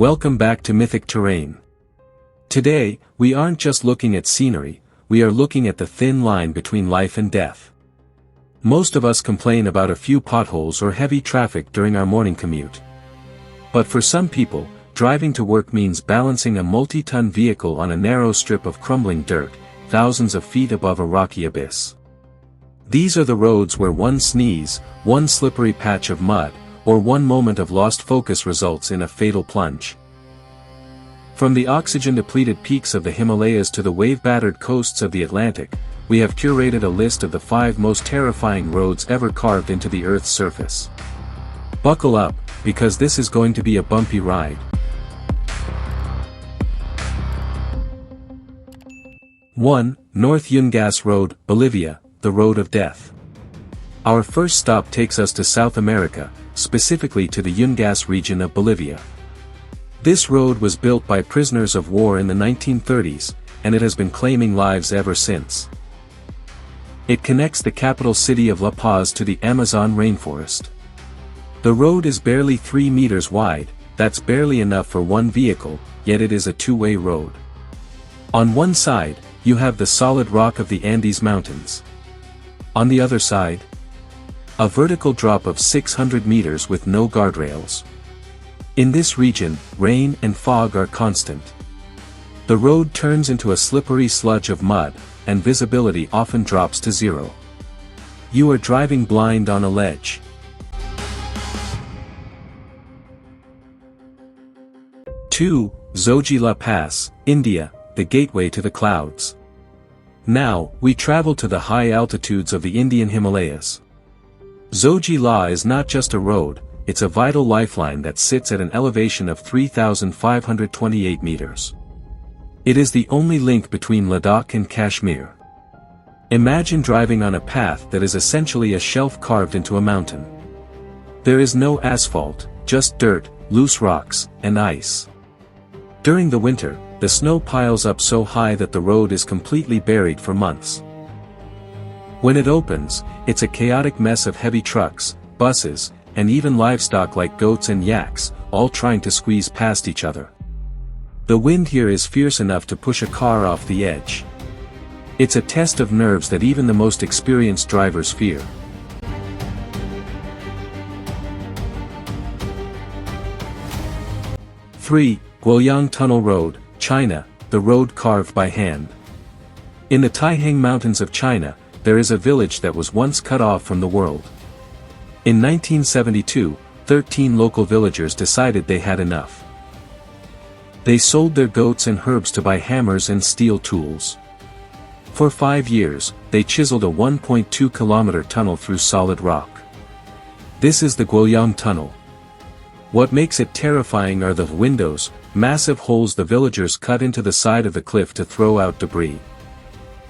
Welcome back to Mythic Terrain. Today, we aren't just looking at scenery, we are looking at the thin line between life and death. Most of us complain about a few potholes or heavy traffic during our morning commute. But for some people, driving to work means balancing a multi-ton vehicle on a narrow strip of crumbling dirt, thousands of feet above a rocky abyss. These are the roads where one sneeze, one slippery patch of mud, or one moment of lost focus results in a fatal plunge. From the oxygen-depleted peaks of the Himalayas to the wave-battered coasts of the Atlantic, we have curated a list of the 5 most terrifying roads ever carved into the Earth's surface. Buckle up, because this is going to be a bumpy ride. 1. North Yungas Road, Bolivia, the Road of Death. Our first stop takes us to South America, specifically to the Yungas region of Bolivia. This road was built by prisoners of war in the 1930s, and it has been claiming lives ever since. It connects the capital city of La Paz to the Amazon rainforest. The road is barely 3 meters wide, that's barely enough for one vehicle, yet it is a two-way road. On one side, you have the solid rock of the Andes Mountains. On the other side, a vertical drop of 600 meters with no guardrails. In this region, rain and fog are constant. The road turns into a slippery sludge of mud, and visibility often drops to zero. You are driving blind on a ledge. 2. Zoji La Pass, India, the gateway to the clouds. Now, we travel to the high altitudes of the Indian Himalayas. Zoji La is not just a road, it's a vital lifeline that sits at an elevation of 3,528 meters. It is the only link between Ladakh and Kashmir. Imagine driving on a path that is essentially a shelf carved into a mountain. There is no asphalt, just dirt, loose rocks, and ice. During the winter, the snow piles up so high that the road is completely buried for months. When it opens, it's a chaotic mess of heavy trucks, buses, and even livestock like goats and yaks, all trying to squeeze past each other. The wind here is fierce enough to push a car off the edge. It's a test of nerves that even the most experienced drivers fear. Three. Guoliang Tunnel Road, China, the road carved by hand. In the Taihang Mountains of China, there is a village that was once cut off from the world. In 1972, 13 local villagers decided they had enough. They sold their goats and herbs to buy hammers and steel tools. For 5 years, they chiseled a 1.2-kilometer tunnel through solid rock. This is the Guoliang Tunnel. What makes it terrifying are the windows, massive holes the villagers cut into the side of the cliff to throw out debris.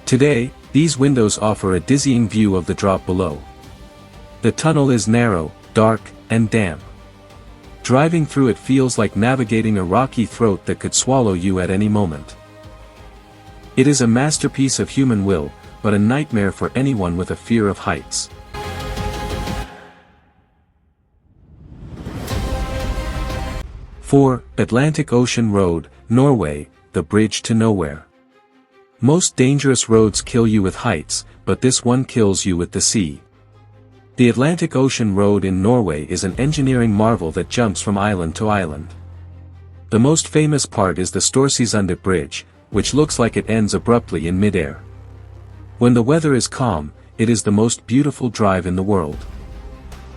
Today, these windows offer a dizzying view of the drop below. The tunnel is narrow, dark, and damp. Driving through it feels like navigating a rocky throat that could swallow you at any moment. It is a masterpiece of human will, but a nightmare for anyone with a fear of heights. 4. Atlantic Ocean Road, Norway, the bridge to nowhere. Most dangerous roads kill you with heights, but this one kills you with the sea. The Atlantic Ocean Road in Norway is an engineering marvel that jumps from island to island. The most famous part is the Storsundet Bridge, which looks like it ends abruptly in midair. When the weather is calm, it is the most beautiful drive in the world.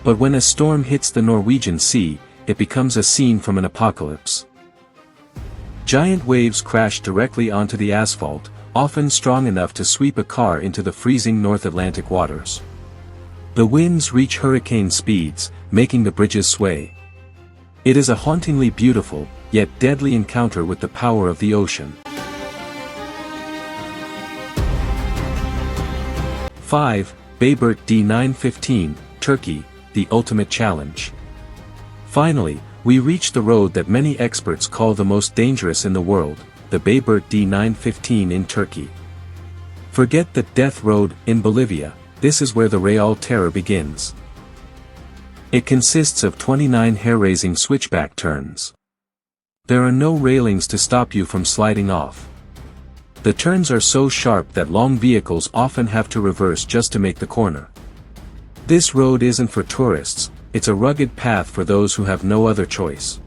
But when a storm hits the Norwegian Sea, it becomes a scene from an apocalypse. Giant waves crash directly onto the asphalt, often strong enough to sweep a car into the freezing North Atlantic waters. The winds reach hurricane speeds, making the bridges sway. It is a hauntingly beautiful, yet deadly encounter with the power of the ocean. 5. Bayburt D915, Turkey, the ultimate challenge. Finally, we reach the road that many experts call the most dangerous in the world, the Bayburt D915 in Turkey. Forget the death road in Bolivia, this is where the Real Terror begins. It consists of 29 hair-raising switchback turns. There are no railings to stop you from sliding off. The turns are so sharp that long vehicles often have to reverse just to make the corner. This road isn't for tourists, it's a rugged path for those who have no other choice.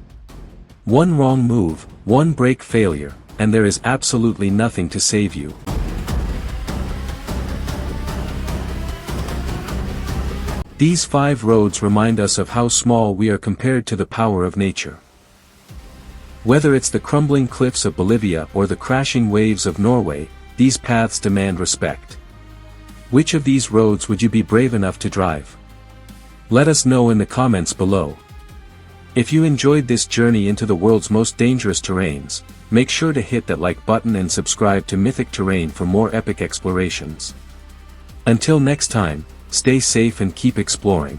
One wrong move, one brake failure, and there is absolutely nothing to save you. These 5 roads remind us of how small we are compared to the power of nature. Whether it's the crumbling cliffs of Bolivia or the crashing waves of Norway, these paths demand respect. Which of these roads would you be brave enough to drive? Let us know in the comments below. If you enjoyed this journey into the world's most dangerous terrains, make sure to hit that like button and subscribe to Mythic Terrain for more epic explorations. Until next time, stay safe and keep exploring.